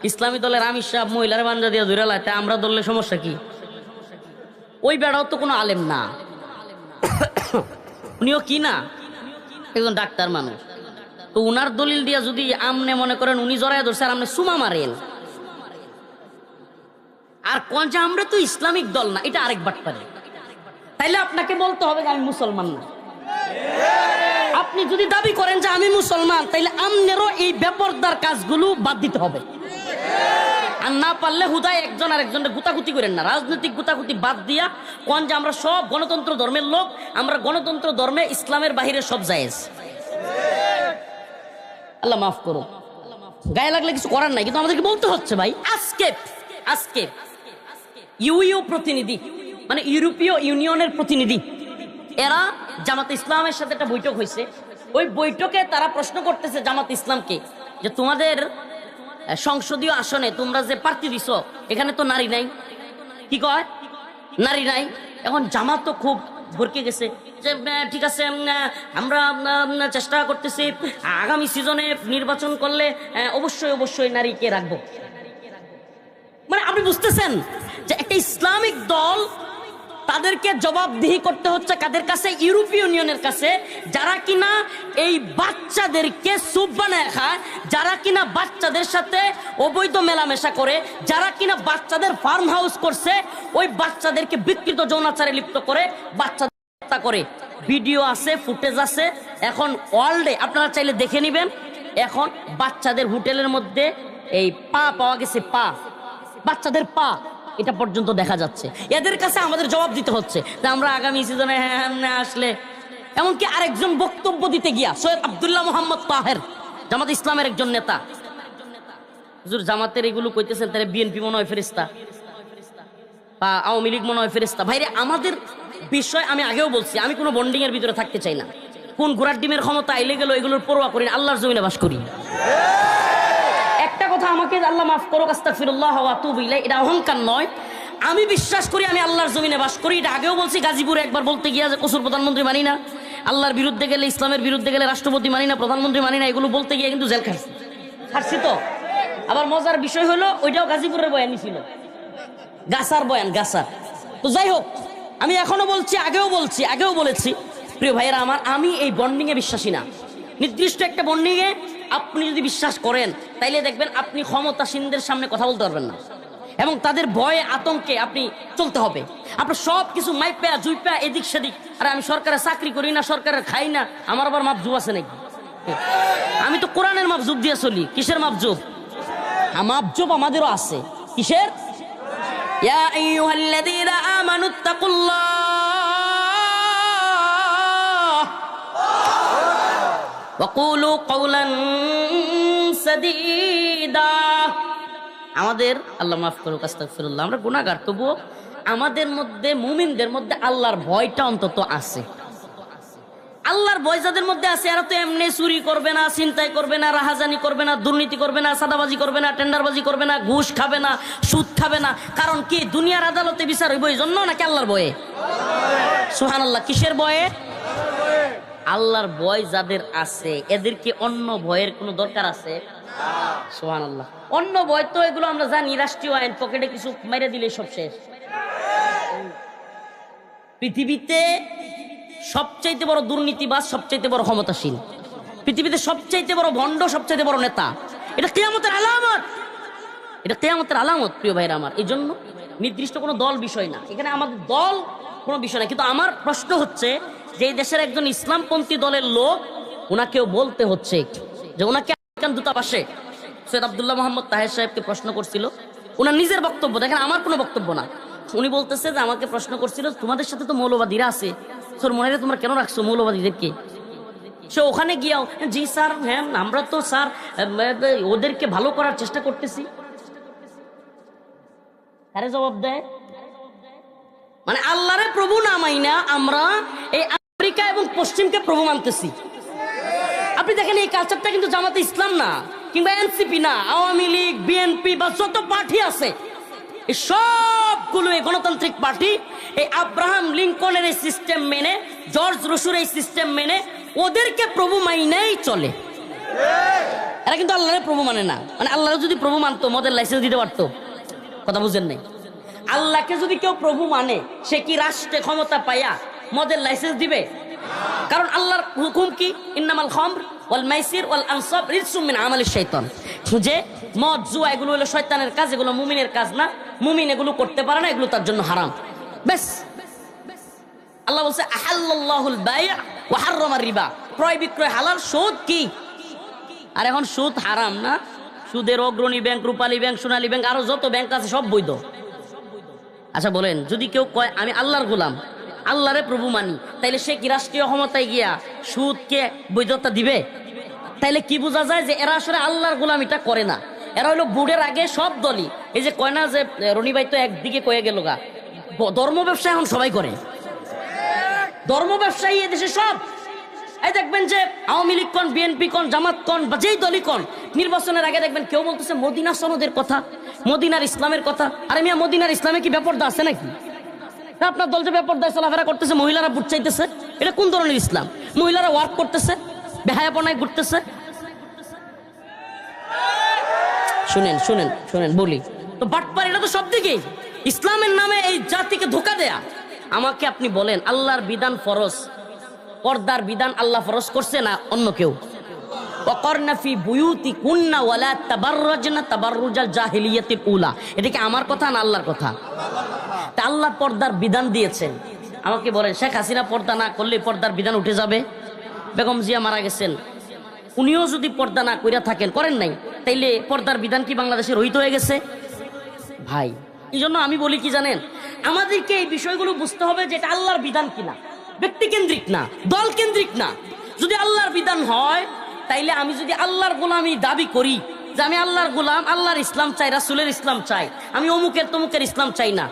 ইসলামী দলের আমির সাহেব মহিলার বান্ধা দিয়ে ধরে লাইতে আমরা ধরলে সমস্যা কি? ওই বেড়াও তো কোনো আলেম না, উনিও কি না একজন ডাক্তার মানুষ। তো উনার দলিল দিয়া যদি আমনে মনে করেন উনি জড়ায় ধরছে আর আমনে সুমা মারেন আর কোন যে আমরা তো ইসলামিক দল না, এটা আরেকবার পারে, তাইলে আপনাকে বলতে হবে যে আমি মুসলমান না। আপনি যদি দাবি করেন যে আমি মুসলমান, তাইলে আমনেরও এই বেপরদার কাজগুলো বাদ দিতে হবে। আর না পারলে হুদায় একজন আর একজনের গুতাগুতি করেন না, রাজনৈতিক গুতাগুতি বাদ দিয়া কোন যে আমরা সব গণতন্ত্র ধর্মের লোক, আমরা গণতন্ত্র ধর্মে ইসলামের বাহিরে সব জায়েজ। আল্লাহ মাফ করো, গায়ে লাগলে কিছু করার নাই, কিন্তু আমাদেরকে বলতে হচ্ছে ভাই। আজকে ইউ প্রতিনিধি মানে ইউরোপীয় ইউনিয়নের প্রতিনিধি, এরা জামাত ইসলামের সাথে একটা বৈঠক হয়েছে। ওই বৈঠকে তারা প্রশ্ন করতেছে জামাত ইসলামকে যে তোমাদের সংসদীয় আসনে তোমরা যে প্রার্থী দিছ এখানে তো নারী নাই, কি কয় নারী নাই। এখন জামাত তো খুব ভরকে গেছে যে ঠিক আছে আমরা চেষ্টা করতেছি আগামী সিজনে নির্বাচন করলে অবশ্যই নারীকে রাখবো। মানে আপনি বুঝতেছেন যে একটা ইসলামিক দল তাদেরকে জবাবদিহি করতে হচ্ছে কাদের কাছে? ইউরোপীয় ইউনিয়নের কাছে, যারা কিনা এই বাচ্চাদেরকে সুপ বানায় খায়, যারা কিনা বাচ্চাদের সাথে অবৈধ মেলামেশা করে, যারা কিনা বাচ্চাদের ফার্ম হাউস করছে, ওই বাচ্চাদেরকে বিকৃত যৌনাচারে লিপ্ত করে, বাচ্চাদের হত্যা করে। ভিডিও আছে, ফুটেজ আছে, এখন ওয়ার্ল্ডে আপনারা চাইলে দেখে নেবেন। এখন বাচ্চাদের হোটেলের মধ্যে এই পা পাওয়া গেছে, পা, বাচ্চাদের পা, এটা পর্যন্ত দেখা যাচ্ছে। এদের কাছে আমাদের জবাব দিতে হচ্ছে যে আমরা আগামী সিজনে আসলে। এমনকি আরেকজন বক্তব্য দিতে গিয়া সৈয়দ আব্দুল্লাহ মোহাম্মদ তাহের, জামাত ইসলামের একজন নেতা, হুজুর জামাতের এগুলো কইতেছেন তাহলে বিএনপি মনে হয় ফেরেশতা বা আওয়ামী লীগ মনে হয় ফেরেশতা। ভাইরে আমাদের বিষয় আমি আগেও বলছি, আমি কোনো বন্ডিং এর ভিতরে থাকতে চাই না। কোন ঘোড়ার ডিমের ক্ষমতা আইলে গেল এগুলোর পরোয়া করি না, আল্লাহর জমিনে বাস করি। একটা কথা আমাকে আল্লাহ মাফ করুক, আস্তাগফিরুল্লাহ ওয়া আতুবু ইলাইহি, এটা অহংকার নয়। আমি বিশ্বাস করি আমি আল্লাহর জমিনে বাস করি। এটা আগেও বলছি, গাজীপুরে একবার বলতে গিয়া যে কসুর প্রধানমন্ত্রী মানি না, আল্লাহর বিরুদ্ধে গেলে, ইসলামের বিরুদ্ধে গেলে রাষ্ট্রপতি মানি না, প্রধানমন্ত্রী মানি না, এগুলো বলতে গিয়ে কিন্তু জেল খাটছি তো। আবার মজার বিষয় হলো ওইটাও গাজীপুরের বয়ানই ছিল, গাছার বয়ান, গাছার। তো যাই হোক, আমি এখনো বলছি, আগেও বলেছি, প্রিয় ভাইয়েরা আমার, আমি এই বন্ডিং এ বিশ্বাসী না। নির্দিষ্ট একটা বন্ডিং এ আপনি যদি বিশ্বাস করেন তাইলে দেখবেন আপনি ক্ষমতাসীনদের সামনে কথা বলতে পারবেন না, এবং তাদের ভয়ে আতঙ্কে আপনি চলতে হবে। আপনার সব কিছু মাইপা জুইপা এদিক সেদিক, আরে আমি সরকারের চাকরি করি না, সরকারের খাই না, আমার আবার মাপজুব আছে নাকি? আমি তো কোরআনের মাপজুব দিয়ে চলি। কিসের মাপজুব? মাপজুব আমাদেরও আছে। কিসের? ইয়া আইয়ুহাল্লাযীনা আমানুত্তাকুল্লাহ ওয়াকুলু কওলান সাদীদা। আমাদের আল্লাহ মাফ করুক, আস্তাগফিরুল্লাহ, আমরা গুনাহগার, তবুও আমাদের মধ্যে, মুমিনদের মধ্যে আল্লাহর ভয়টা অন্তত আছে। আল্লাহর ভয় যাদের মধ্যে আছে, এরা তো এমনি চুরি করবে না, ছিনতাই করবে না, রাহাজানি করবে না, দুর্নীতি করবে না, সাদাবাজি করবে না, টেন্ডারবাজি করবে না, ঘুষ খাবে না, সুদ খাবে না। কারণ কি? দুনিয়ার আদালতে বিচার হইব এই জন্য, নাকি আল্লাহর ভয়ে? সুবহানাল্লাহ। কিসের ভয়ে? আল্লাহর ভয় যাদের আছে, এদেরকে অন্য ভয়ের কোনো দরকার আছে? সুবহানাল্লাহ। অন্য ভয় তো এগুলো আমরা জানি, রাষ্ট্রীয় আইন, পকেটে কিছু মেরে দিলে সব শেষ। পৃথিবীতে সবচাইতে বড় দুর্নীতিবাজ, সবচাইতে বড় ক্ষমতাসীন, পৃথিবীতে সবচাইতে বড় ভণ্ড, সবচাইতে বড় নেতা, এটা কিয়ামতের আলামত। এটা কিয়ামতের আলামত, প্রিয় ভাইরা আমার। এই জন্য নির্দিষ্ট কোনো দল বিষয় না, এখানে আমাদের দল কোনো বিষয় না। কিন্তু আমার প্রশ্ন হচ্ছে যে এই দেশের একজন ইসলামপন্থী দলের লোক, ওনাকেও বলতে হচ্ছে যে ওনাকে দূতাবাসে সৈয়দ আব্দুল্লাহ মোহাম্মদ তাহের সাহেবকে প্রশ্ন করছিল, ওনার নিজের বক্তব্য, দেখেন আমার কোনো বক্তব্য না। উনি বলতেছে যে আমাকে প্রশ্ন করছিল তোমাদের সাথে তো মৌলবাদীরা আছে, তোর মনে হয় তোমরা কেন রাখছো মৌলবাদীদেরকে? সে ওখানে গিয়াও, জি স্যার, হ্যাঁ আমরা তো স্যার ওদেরকে ভালো করার চেষ্টা করতেছি। আরে জবাব দেয়, মানে আল্লাহরে প্রভু না মাইনা আমরা এই আমেরিকা এবং পশ্চিমকে প্রভু মানতেছি। আপনি দেখেন এই কালচারটা কিন্তু জামাতে ইসলাম না, কিংবা এনসিপি না, আওয়ামী লীগ, বিএনপি বা যত পার্টি আছে, এই সবগুলো এই গণতান্ত্রিক পার্টি এই আব্রাহাম লিঙ্কনের এই সিস্টেম মেনে, জর্জ রুশোর এই সিস্টেম মেনে ওদেরকে প্রভু মাইনাই চলে। এরা কিন্তু আল্লাহরে প্রভু মানে না। মানে আল্লাহরে যদি প্রভু মানতো মদের লাইসেন্স দিতে পারতো। কথা বুঝেন নাই? আল্লাহকে যদি কেউ প্রভু মানে সে কি রাষ্ট্রে ক্ষমতা পাইয়া মদের লাইসেন্স দিবে? কারণ আল্লাহর হুকুম কি? ইন্নামাল খামর ওয়াল মাইসির ওয়াল আনসাব রিজসুম মিন আমালিশ শাইতান। যে মদ জুয়া এগুলো হলো শয়তানের কাজ, এগুলো মুমিনের কাজ না। মুমিন এগুলো করতে পারে না, এগুলো তার জন্য হারাম। বেশ, আল্লাহ বলছে আহাল্লাল্লাহুল বাই' ওয়া হাররামার রিবা, ক্রয় বিক্রয় হালাল, সুদ কি? আর এখন সুদ হারাম না? সুদের অগ্রণী ব্যাংক, রূপালী ব্যাংক, সোনালী ব্যাংক, আরো যত ব্যাংক আছে সব বৈধ। আচ্ছা বলেন, যদি কেউ কয় আমি আল্লাহর গোলাম, আল্লাহরে প্রভু মানি, তাইলে সে কি রাষ্ট্রীয় ক্ষমতায় গিয়া সুদকে বৈধতা দিবে? তাইলে কি বোঝা যায় যে এরা আসলে আল্লাহর গোলামিটা করে না। এরা হলো বুড়ের আগে সব দলই, এই যে কয় না যে রনি ভাই তো একদিকে কয়ে গেল গা, ধর্ম ব্যবসা এখন সবাই করে। ধর্ম ব্যবসায়ী এদেশে সব। এই দেখবেন যে আওয়ামী লীগ কোন, বিএনপি কোন, জামাত কোন, বা যেই দলই কোন, নির্বাচনের আগে দেখবেন কেউ বলতেছে মদিনা সনদের কথা, মদিনার ইসলামের কথা। আরে মিয়া, মদিনার ইসলামে কি বেপরদা আছে নাকি? আপনার দল যে বেপরদায় চলাফেরা করতেছে, মহিলারা বুট চাইতেছে, এটা কোন ধরনের ইসলাম? মহিলারা ওয়ার্ক করতেছে, বেহায়াপনায় ঘুরতেছে। শুনেন শুনেন শুনেন বলি তো, বাটপার এটা তো সব দিকে ইসলামের নামে এই জাতিকে ধোঁকা দেয়া। আমাকে আপনি বলেন, আল্লাহর বিধান ফরজ, পর্দার বিধান আল্লাহ ফরজ করছে না অন্য কেউ? ওয়াকরনা ফি বুয়ুতিকুন্না ওয়ালা তাবাররাজনা তাবাররুজাল জাহিলিয়াতিল উলা, এটা কি আমার কথা না আল্লাহর কথা? তা আল্লাহ পর্দার বিধান দিয়েছেন। আমাকে বলেন, শেখ হাসিনা পর্দা না করলে পর্দার বিধান উঠে যাবে? বেগম জিয়া মারা গেছেন, উনিও যদি পর্দা না কইরা থাকেন, করেন নাই, তাইলে পর্দার বিধান কি বাংলাদেশে রহিত হয়ে গেছে? ভাই, এই জন্য আমি বলি কি জানেন, আমাদেরকে এই বিষয়গুলো বুঝতে হবে যে এটা আল্লাহর বিধান কিনা, ব্যক্তি কেন্দ্রিক না, দল কেন্দ্রিক না। যদি আল্লাহর বিধান হয়, তাইলে আমি যদি আল্লাহর গোলামি দাবি করি যে আমি আল্লাহর গোলাম, আল্লাহর ইসলাম চাই, রাসূলের ইসলাম চাই, আমি অমুকের তমুকের ইসলাম চাই না,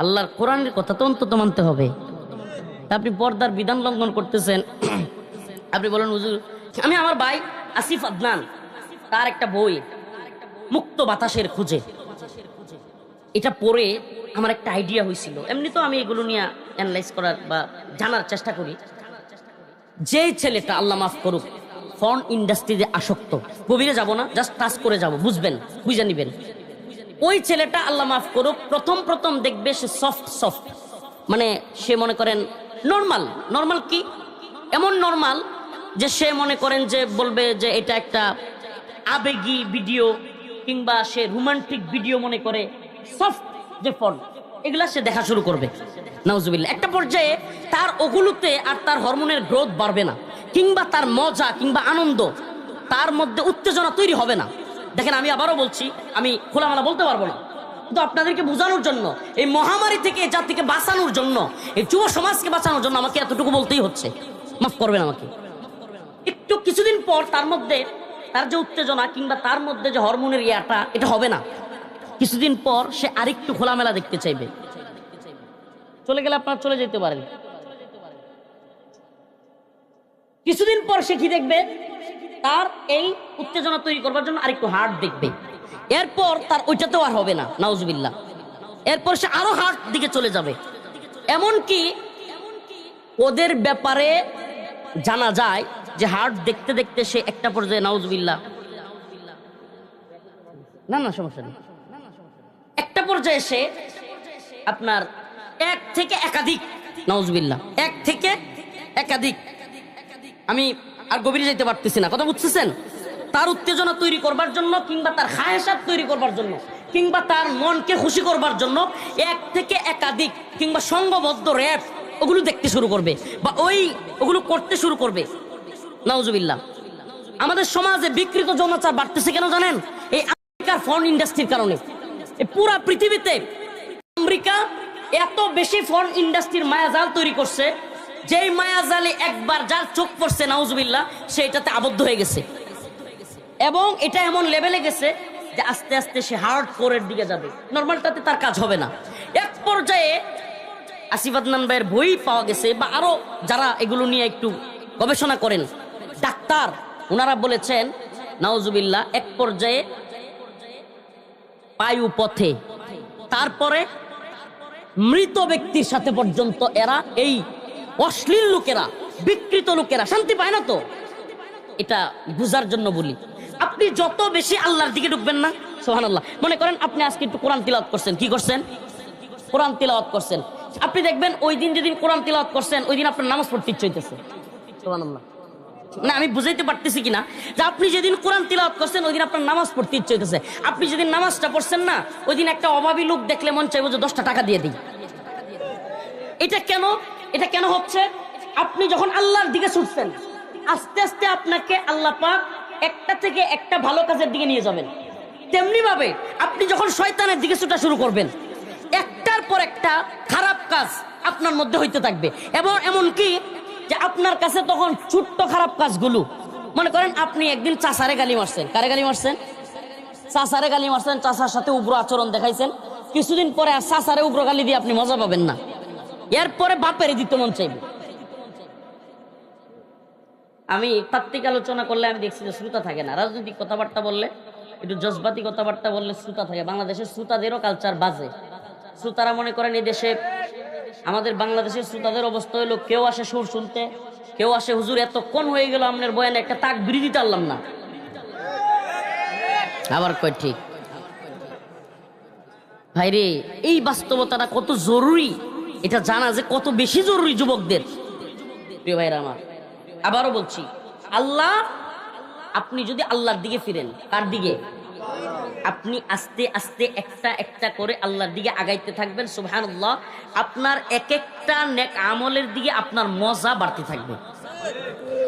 আল্লাহর কোরআনের কথা তো অন্তত মানতে হবে। আপনি পর্দার বিধান লঙ্ঘন করতেছেন। আপনি বলেন হুজুর, আমি আমার ভাই আসিফ আদনান, তার একটা বই মুক্ত বাতাসের খুঁজে, এটা পড়ে আমার একটা আইডিয়া হয়েছিল। এমনি তো আমি এগুলো নিয়ে অ্যানালাইজ করার বা জানার চেষ্টা করি। যেই ছেলেটা, আল্লাহ মাফ করুক, ফর্ন ইন্ডাস্ট্রিতে আসক্ত, গভীরে যাব না, জাস্ট টাচ করে যাব, বুঝবেন, বুঝে নিবেন। ওই ছেলেটা আল্লাহ মাফ করুক, প্রথম দেখবে সে সফট, মানে সে মনে করেন নর্মাল কি এমন নর্মাল যে সে মনে করেন যে বলবে যে এটা একটা আবেগী ভিডিও কিংবা সে রোমান্টিক ভিডিও মনে করে, সফট যে ফর্ম, এগুলা সে দেখা শুরু করবে। নাউজুবিল্লাহ। একটা পর্যায়ে তার ওগুলোতে আর তার হরমোনের গ্রোথ বাড়বে না, কিংবা তার মজা কিংবা আনন্দ, তার মধ্যে উত্তেজনা তৈরি হবে না। দেখেন, আমি আবারও বলছি, আমি খোলামেলা বলতে পারবো না, কিন্তু আপনাদেরকে বোঝানোর জন্য, এই মহামারী থেকে এই জাতিকে বাঁচানোর জন্য, এই যুব সমাজকে বাঁচানোর জন্য আমাকে এতটুকু বলতেই হচ্ছে। মাফ করবেন আমাকে। একটু কিছুদিন পর তার মধ্যে তার যে উত্তেজনা কিংবা তার মধ্যে যে হরমোনের ইয়াটা, এটা হবে না। কিছুদিন পর সে আরেকটু খোলামেলা দেখতে চাইবে। চলে গেলে আপনারা চলে যেতে পারেন। কিছুদিন পর সে কি দেখবে, তার এই উত্তেজনা তৈরি করবার জন্য আরেকটু হার্ড দেখবে। এরপর তার ওইটাতেও আর হবে না, নাউজুবিল্লাহ। এরপর সে আরো হার্ড দিকে চলে যাবে। এমনকি ওদের ব্যাপারে জানা যায় যে হার্ড দেখতে দেখতে সে একটা পর্যায়ে, নাউজুবিল্লাহ, না সমস্যা নেই, একটা পর্যায়ে সে আপনার এক থেকে একাধিক, নাউজুবিল্লাহ, এক থেকে একাধিক, আমি আর গভীরে যেতে পারতেছি না, কথা বুঝতেছেন? তার উত্তেজনা তৈরি করবার জন্য কিংবা তার খায়েশাত তৈরি করবার জন্য কিংবা তার মনকে খুশি করবার জন্য এক থেকে একাধিক কিংবা সংঘবদ্ধ র‍্যাপ ওগুলো দেখতে শুরু করবে বা ওগুলো করতে শুরু করবে। নাউজুবিল্লাহ। আমাদের সমাজে বিকৃত যৌনাচার বাড়তেছে কেন জানেন? এই আমেরিকার ফর্ন ইন্ডাস্ট্রির কারণে। পুরা পৃথিবীতে আমেরিকা এত বেশি ফর্ন ইন্ডাস্ট্রির মায়াজাল তৈরি করছে, যেই মায়াজালে একবার যার চোখ পড়ছে, নাউজুবিল্লাহ, সে এটাতে আবদ্ধ হয়ে গেছে। এবং এটা এমন লেভেলে গেছে যে আস্তে আস্তে সে হার্ড কোরের দিকে যাবে, নর্মালটাতে তার কাজ হবে না। এক পর্যায়ে আসিফ আদনান ভাইয়ের বই পাওয়া গেছে, বা আরো যারা এগুলো নিয়ে একটু গবেষণা করেন, ডাক্তার, ওনারা বলেছেন, নাউজুবিল্লাহ, এক পর্যায়ে পায়ু পথে, তারপরে মৃত ব্যক্তির সাথে পর্যন্ত এরা, এই অশ্লীল লোকেরা, বিকৃত লোকেরা শান্তি পায় না। তো এটা বুঝার জন্য বলি, আপনি যত বেশি আল্লাহর দিকে ঢুকবেন না, সুবহানাল্লাহ। মনে করেন আপনি আজকে একটু কোরআন তিলাওয়াত করছেন, কি করছেন? কোরআন তিলাওয়াত করছেন। আপনি দেখবেন ওই দিন যেদিন কোরআন তিলাওয়াত করছেন ওই দিন আপনার নামাজ পড়তে ইচ্ছে হইতেছে, সুবহানাল্লাহ। না আমি বুঝাইতে পারতেছি কিনা, যে আপনি যেদিন কোরআন তিলাওয়াত করছেন ওই দিন আপনার নামাজ পড়তে ইচ্ছে হইতেছে। আপনি যেদিন নামাজটা পড়ছেন না ওই দিন একটা অভাবী লোক দেখলে মন চাইবো যে 10টা টাকা দিয়ে দিই। এটা কেন? এটা কেন হচ্ছে? আপনি যখন আল্লাহর দিকে ছুটছেন, আস্তে আস্তে আপনাকে আল্লাহ পাক একটা থেকে একটা ভালো কাজের দিকে নিয়ে যাবেন। তেমনি ভাবে আপনি যখন শয়তানের দিকে ছুটা শুরু করবেন, একটার পর একটা খারাপ কাজ আপনার মধ্যে হইতে থাকবে। এবং এমনকি যে আপনার কাছে তখন ছোট্ট খারাপ কাজগুলো, মনে করেন আপনি একদিন চাচারে গালি মারছেন। কারে গালি মারছেন? চাচারে গালি মারছেন, চাচার সাথে উগ্র আচরণ দেখাইছেন। কিছুদিন পরে আর চাচারে উগ্র গালি দিয়ে আপনি মজা পাবেন না, এরপরে বাপেরে দিতে মন চাইবে। আমি তাত্ত্বিক আলোচনা করলে আমি দেখছি যে শ্রোতা থাকে না। রাজনৈতিক কথাবার্তা বললে, একটু জজবাতি কথাবার্তা বললে শ্রোতা থাকে। বাংলাদেশের শ্রোতাদেরও কালচার বাজে। শ্রোতারা মনে করেন এই দেশে, আমাদের বাংলাদেশের শ্রোতাদের অবস্থা হলো, কেউ আসে সুর শুনতে, কেউ আসে হুজুর এতক্ষণ হয়ে গেল আপনার বয়ানে একটা তাক বিড়ি দিতে পারলাম না, আবার কয় ঠিক। ভাইরে এই বাস্তবতাটা কত জরুরি এটা জানা যে কত বেশি জরুরি যুবকদের। প্রিয় ভাইরা আমার, আবারও বলছি, আল্লাহ, আপনি যদি আল্লাহর দিকে ফিরেন, কার দিকে? আপনি আস্তে আস্তে একটা একটা করে আল্লাহর দিকে আগাইতে থাকবেন, সুবহানাল্লাহ। আপনার এক একটা নেক আমলের দিকে আপনার মজা বাড়তে থাকবে।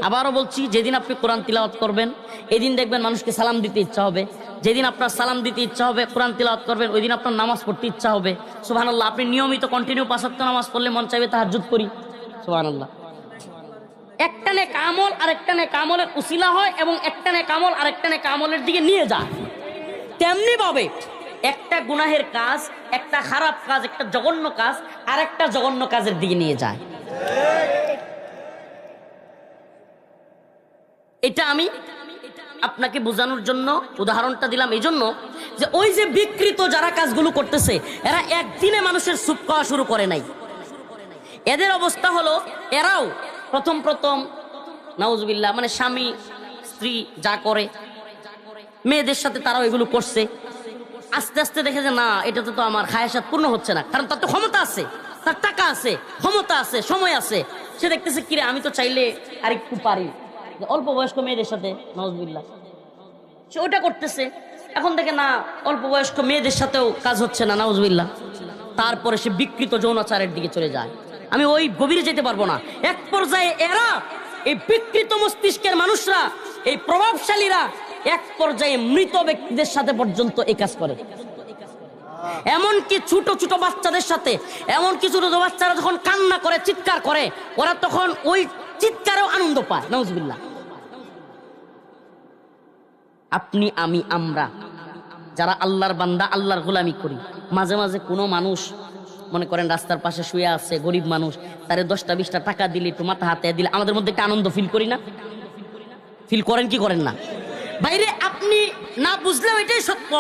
আবারও বলছি, যেদিন আপনি কোরআন তিলাওয়াত করবেন এদিন দেখবেন মানুষকে সালাম দিতে ইচ্ছা হবে। যেদিন আপনার সালাম দিতে ইচ্ছা হবে, কোরআন তিলাওয়াত করবেন ওই দিন আপনার নামাজ পড়তে ইচ্ছা হবে, সুবহানাল্লাহ। আপনি নিয়মিত কন্টিনিউ 5 ওয়াক্ত নামাজ পড়লে মন চাইবে তাহাজ্জুদ করি, সুবহানাল্লাহ। একটা নেক আমল আরেকটা নেক আমলের উসিলা হয় এবং একটা নেক আমল আরেকটা নেক আমলের দিকে নিয়ে যায়। তেমনি ভাবে একটা গুনাহের কাজ, একটা খারাপ কাজ, একটা জঘন্য কাজ আরেকটা জঘন্য কাজের দিকে নিয়ে যায়। এটা আমি আপনাকে বোঝানোর জন্য উদাহরণটা দিলাম, এই জন্য যে ওই যে বিকৃত যারা কাজগুলো করতেছে এরা একদিনে মানুষের সুপ খাওয়া শুরু করে নাই। এদের অবস্থা হলো, এরাও প্রথম নাউজুবিল্লাহ, মানে স্বামী স্ত্রী যা করে মেয়েদের সাথে তারাও এগুলো করছে। আস্তে আস্তে দেখে যে না, এটাতে তো আমার খায়াসাত পূর্ণ হচ্ছে না, কারণ তার তো ক্ষমতা আছে, তার টাকা আছে, ক্ষমতা আছে, সময় আছে। সে দেখতেছে কিরে আমি তো চাইলে আরেকটু পারি, অল্প বয়স্ক মেয়েদের সাথে নাউজুবিল্লাহ সে ওটা করতেছে। এখন দেখে না অল্প বয়স্ক মেয়েদের সাথেও কাজ হচ্ছে না, নাউজুবিল্লাহ। তারপরে সে বিকৃত যৌনাচারের দিকে চলে যায়। আমি ওই গভীরে যেতে পারবো না। এক পর্যায়ে এরা, এই বিকৃত মস্তিষ্কের মানুষরা, এই প্রভাবশালীরা এক পর্যায়ে মৃত ব্যক্তিদের সাথে পর্যন্ত এই কাজ করে। এমনকি ছোট ছোট বাচ্চাদের সাথে, এমনকি ছোট ছোট বাচ্চারা যখন কান্না করে, চিৎকার করে, ওরা তখন ওই চিৎকারেও আনন্দ পায়, নাউজুবিল্লাহ। আপনি, আমি, আমরা যারা আল্লাহর বান্দা, আল্লাহর গোলামি করি, মাঝে মাঝে কোনো মানুষ মনে করেন রাস্তার পাশে শুয়ে আছে, গরিব মানুষ, তারে 10টা-20টা টাকা দিলে, একটু মাথা হাতে দিলে আমাদের মধ্যে একটা আনন্দ ফিল করি না? ফিল করেন কি করেন না? বাইরে আপনি না বুঝলেও এটাই সত্য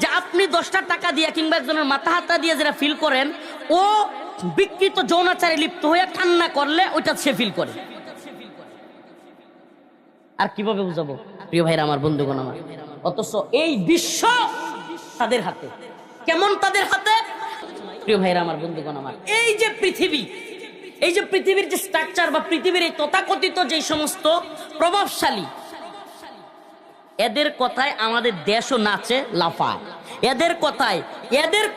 যে আপনি 10টা টাকা দিয়ে কিংবা একজনের মাথা হাতা দিয়ে যেটা ফিল করেন, ও বিকৃত যৌনাচারে লিপ্ত হয়ে কান্না করলে ওইটা সে ফিল করে। আর কিভাবে বুঝাবো প্রিয় ভাইরা আমার, বন্ধুগণ আমার? অথচ এই বিশ্ব তাদের হাতে। কেমন তাদের হাতে? প্রিয় ভাইরা আমার, বন্ধুগণ আমার, এই যে পৃথিবী, এই যে পৃথিবীর যে স্ট্রাকচার বা পৃথিবীর এই তথাকথিত যে সমস্ত প্রভাবশালী, এদের কথায় আমাদের দেশও নাচে লাফায়। এদের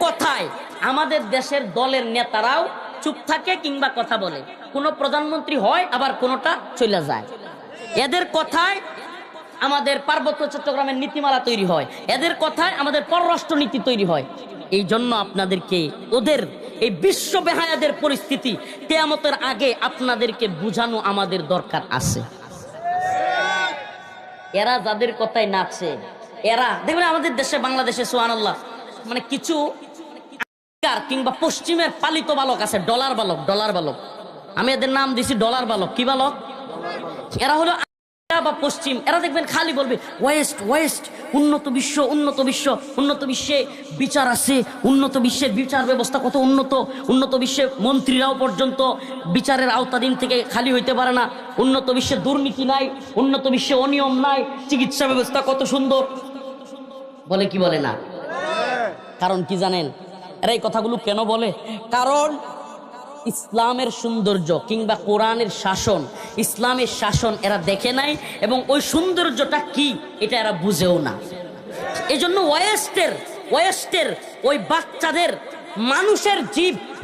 কথায় আমাদের দেশের দলের নেতারাও চুপ থাকে কিংবা কথা বলে। কোনো প্রধানমন্ত্রী হয়, আবার কোনোটা চলে যায়। এদের কথায় আমাদের পার্বত্য চট্টগ্রামের নীতিমালা তৈরি হয়, এদের কথায় আমাদের পররাষ্ট্র নীতি তৈরি হয়। এই জন্য আপনাদেরকে ওদের এই বিশ্ব বেহায়াদের পরিস্থিতি কিয়ামতের আগে আপনাদেরকে বুঝানো আমাদের দরকার আছে। এরা যাদের কথায় নাচে, এরা দেখবেন আমাদের দেশে, বাংলাদেশে সুবহানাল্লাহ, মানে কিছু কিংবা পশ্চিমের পালিত বালক আছে, ডলার বালক। আমি এদের নাম দিছি ডলার বালক। কি বালক? এরা হলো বা পশ্চিম, এরা দেখবেন খালি বলবে ওয়েস্ট ওয়েস্ট, উন্নত বিশ্ব উন্নত বিশ্ব। উন্নত বিশ্বে বিচার আছে, উন্নত বিশ্বের বিচার ব্যবস্থা কত উন্নত, উন্নত বিশ্বে মন্ত্রীরাও পর্যন্ত বিচারের আওতাধীন থেকে খালি হইতে পারে না, উন্নত বিশ্বে দুর্নীতি নাই, উন্নত বিশ্বে অনিয়ম নাই, চিকিৎসা ব্যবস্থা কত সুন্দর। বলে কি বলে না? কারণ কি জানেন এরা এই কথাগুলো কেন বলে? কারণ ইসলামের সৌন্দর্য কিংবা কোরআনের শাসন, ইসলামের শাসন এরা দেখে নাই এবং ওই সৌন্দর্যটা কি এটা এরা বুঝেও না। এজন্য ওয়েস্টের ওই বাচ্চাদের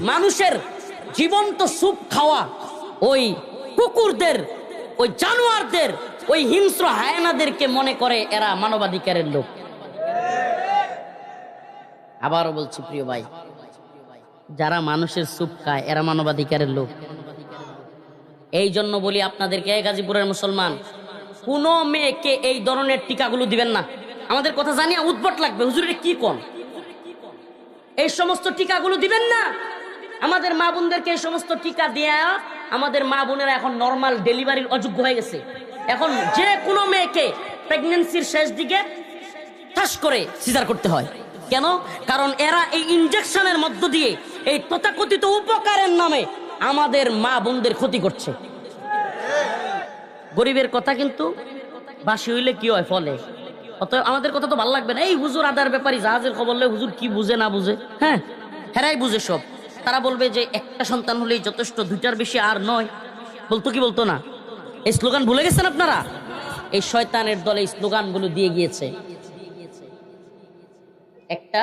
মানুষের জীবন্ত স্যুপ খাওয়া ওই কুকুরদের, ওই জানোয়ারদের, ওই হিংস্র হায়ানাদেরকে মনে করে এরা মানবাধিকারের লোক। আবারও বলছি প্রিয় ভাই, যারা মানুষের স্যুপ খায় এরা মানবাধিকারের লোক। এই জন্য বলি আপনাদেরকে, গাজীপুরের মুসলমান, কোন মেয়েকে এই ধরনের টিকাগুলো দিবেন না। আমাদের কথা জানিয়া উদ্ভট লাগবে, হুজুরের কি কোন, এই সমস্ত টিকাগুলো দিবেন না। আমাদের মা বোনদেরকে এই সমস্ত টিকা দেয়া আমাদের মা বোনেরা এখন নর্মাল ডেলিভারির অযোগ্য হয়ে গেছে। এখন যে কোনো মেয়েকে প্রেগন্যান্সির শেষ দিকে ঠাস করে সিজার করতে হয়। কেন? কারণ এরা এই ইনজেকশনের মধ্য দিয়ে এই তথাকথিত উপকারের নামে আমাদের মা বোনদের ক্ষতি করছে। গরিবের কথা কিন্তু বাসি হইলে কি হয় ফলে। অতএব আমাদের কথা তো ভালো লাগবে না। এই হুজুর আদার ব্যাপারী জাহাজের খবর বললে হুজুর কি বুঝে না বুঝে, হ্যাঁ হেরাই বুঝে সব। তারা বলবে যে একটা সন্তান হলেই যথেষ্ট, দুইটার বেশি আর নয়। বলতো কি বলতো না? এই স্লোগান ভুলে গেছেন আপনারা? এই শয়তানের দলে এই স্লোগানগুলো দিয়ে গিয়েছে। একটা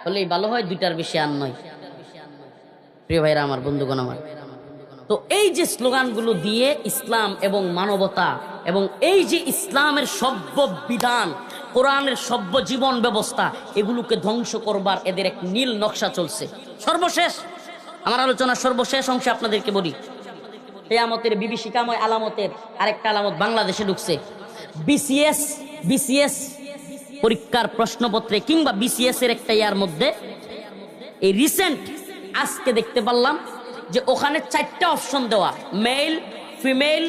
হলেই ভালো হয়, দুইটার বেশি আর নয়। প্রিয় ভাইরা আমার, বন্ধুগণ আমার, তো এই যে স্লোগানগুলো দিয়ে ইসলাম এবং মানবতা এবং এই যে ইসলামের সভ্য বিধান, কোরআনের সভ্য জীবন ব্যবস্থা, এগুলোকে ধ্বংস করবার এদের এক নীল নকশা চলছে। সর্বশেষ আমার আলোচনার সর্বশেষ অংশে আপনাদেরকে বলি, কিয়ামতের বিভীষিকাময় আলামতের আরেকটা আলামত বাংলাদেশে ঢুকছে। বিসিএস পরীক্ষার প্রশ্নপত্রে কিংবা বিসিএস এর একটা ইয়ার মধ্যে এই রিসেন্ট আজকে দেখতে পারলাম যে ওখানে 4টা অপশন দেওয়া, মেল, ফিমেল,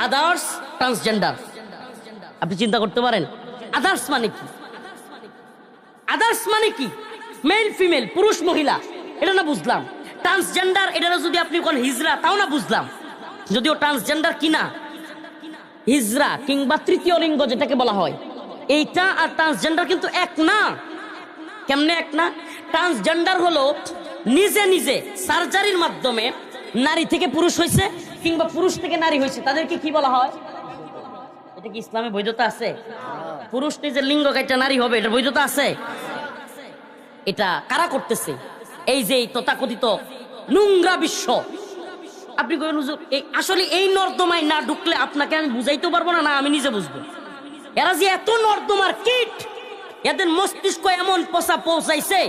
আদার্স, ট্রান্সজেন্ডার। আপনি চিন্তা করতে পারেন আদার্স মানে কি? আদার্স মানে কি? মেল, ফিমেল, পুরুষ মহিলা, এটা না বুঝলাম। ট্রান্সজেন্ডার, এটা যদি আপনি কোন হিজরা, তাও না বুঝলাম। যদিও ট্রান্সজেন্ডার কিনা হিজরা কিংবা তৃতীয় লিঙ্গ যেটাকে বলা হয়, এইটা আর ট্রান্সজেন্ডার কিন্তু এক না। কেমনে এক না? ট্রান্সজেন্ডার হলো নিজে নিজে সার্জারির মাধ্যমে নারী থেকে পুরুষ হয়েছে কিংবা পুরুষ থেকে নারী হয়েছে, তাদেরকে কি বলা হয়? এটা কি ইসলামে বৈধতা আছে? পুরুষ নিজের লিঙ্গ কাইটা নারী হবে, এটা বৈধতা আছে? এটা কারা করতেছে? এই যে তথাকথিত নোংরা বিশ্ব। আপনি কইন হুজুর আসলে এই নর্দমায় না ঢুকলে আপনাকে আমি বুঝাইতে পারবো না, না আমি নিজে বুঝবো। এরা যে এত নর্দমার কীট, এদের মস্তিষ্ক এমন পচা পৌঁছাইছে।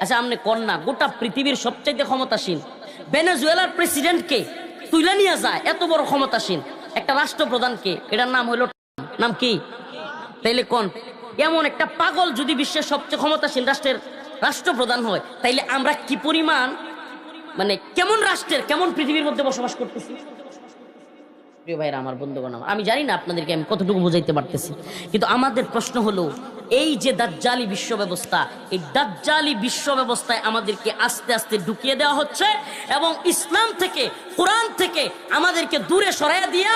আচ্ছা আপনি কন্যা, গোটা পৃথিবীর সবচাইতে ক্ষমতাসীন ভেনেজুয়েলার প্রেসিডেন্টকে তুলে নিয়ে যায়, এত বড় ক্ষমতাসীন একটা রাষ্ট্রপ্রধানকে, এটার নাম হইল নাম কি? তাইলে কোন এমন একটা পাগল যদি বিশ্বের সবচেয়ে ক্ষমতাসীন রাষ্ট্রের রাষ্ট্রপ্রধান হয়, তাইলে আমরা কি পরিমাণ মানে কেমন রাষ্ট্রের, কেমন পৃথিবীর মধ্যে বসবাস করতেছি? প্রিয় ভাইরা আমার, বন্ধুগণ আমার, আমি জানি না আপনাদেরকে আমি কতটুকু বুঝাইতে পারতেছি, কিন্তু আমাদের প্রশ্ন হলো এই যে দাজ্জালি বিশ্ব ব্যবস্থা, এই দাজ্জালি বিশ্ব ব্যবস্থায় আমাদেরকে আস্তে আস্তে ঢুকিয়ে দেওয়া হচ্ছে এবং ইসলাম থেকে, কোরআন থেকে আমাদেরকে দূরে সরাইয়া দিয়া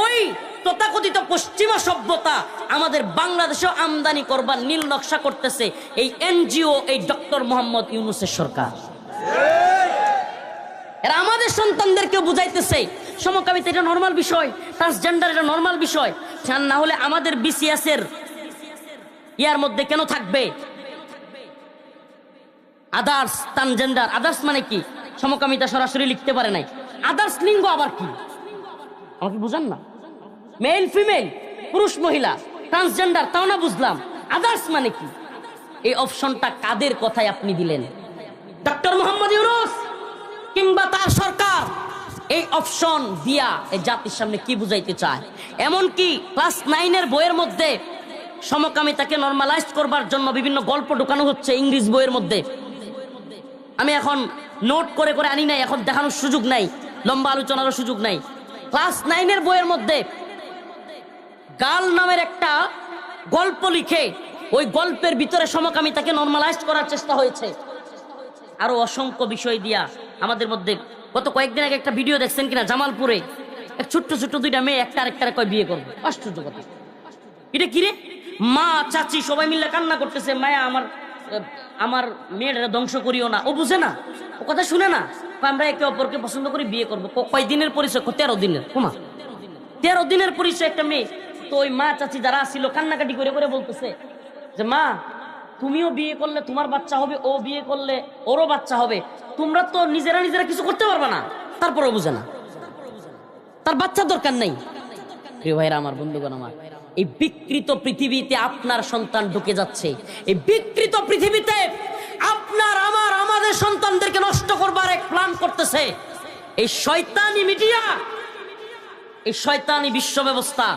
ওই তথাকথিত পশ্চিমা সভ্যতা আমাদের বাংলাদেশেও আমদানি করবার নীল নকশা করতেছে এই এনজিও, এই ডক্টর মোহাম্মদ ইউনূসের সরকার। এরা আমাদের সন্তানদেরকে বুঝাইতেছে সমকামিতা এটা নরমাল বিষয়, ট্রান্সজেন্ডার এটা নরমাল বিষয়। না হলে আমাদের বিসিএস এর ইয়ার মধ্যে কেন থাকবে আদার্স, ট্রান্সজেন্ডার? আদার্স মানে কি? সমকামিতা সরাসরি লিখতে পারে নাই, আদার্স লিঙ্গ আবার কি আমাকে বুঝান না? মেল, ফিমেল, পুরুষ মহিলা, ট্রান্সজেন্ডার, তাও না বুঝলাম। আদার্স মানে কি? এই অপশনটা কাদের কথায় আপনি দিলেন? ডক্টর মোহাম্মদ ইউনূস কিংবা তার সরকার এই অপশন দিয়া এই জাতির সামনে কি বুঝাইতে চায়? এমনকি ক্লাস 9 এর বইয়ের মধ্যে সমকামিতাকে নরমালাইজ করবার জন্য বিভিন্ন গল্প ঢুকানো হচ্ছে ইংরেজ বইয়ের মধ্যে। আমি এখন নোট করে করে আনি নাই, এখন দেখানোর সুযোগ নাই, লম্বা আলোচনারও সুযোগ নাই। ক্লাস 9 এর বইয়ের মধ্যে গাল নামের একটা গল্প লিখে ওই গল্পের ভিতরে সমকামিতাকে নরমালাইজ করার চেষ্টা হয়েছে। আরো অসংখ্য বিষয় দিয়া আমাদের মধ্যে গত কয়েকদিন আগে একটা ভিডিও দেখছেন কিনা, জামালপুরে এক ছোট্ট ছোট্ট দুইটা মেয়ে একটা আরেকটারে কয় বিয়ে করবে। আশ্চর্য কথা, এটা কিরে? মা চাচি সবাই মিলে কান্না করতেছে, মায়া আমার মেয়েটা ধ্বংস করিও না। ও বুঝে না, ও কথা শুনে না। আমরা একে অপরকে পছন্দ করি, বিয়ে করবো। কয় দিনের পরিচয়? 13 দিনের। কুমা 13 দিনের পরিচয় একটা মেয়ে। তো ওই মা চাচি যারা ছিল কান্নাকাটি করে করে বলতেছে যে মা তুমিও বিয়ে করলে তোমার বাচ্চা হবে, ও বিয়ে করলে ওরও বাচ্চা হবে, তোমরা তো নিজেরা নিজেরা কিছু করতে পারবে না। তারপরেও বুঝে না, তার বাচ্চা দরকার নেই। প্রিয় ভাইরা আমার, বন্ধুগণ আমার, এই বিকৃত পৃথিবীতে আপনার সন্তান ঢুকে যাচ্ছে। এই বিকৃত পৃথিবীতে আপনার আমাদের সন্তানদেরকে নষ্ট করবার এক প্ল্যান করতেছে এই শয়তানি মিডিয়া, এই শয়তানি বিশ্ব ব্যবস্থা।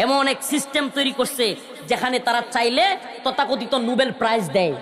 এমন এক সিস্টেম তৈরি করছে যেখানে তারা চাইলে তথাকথিত নোবেল প্রাইজ দেয়।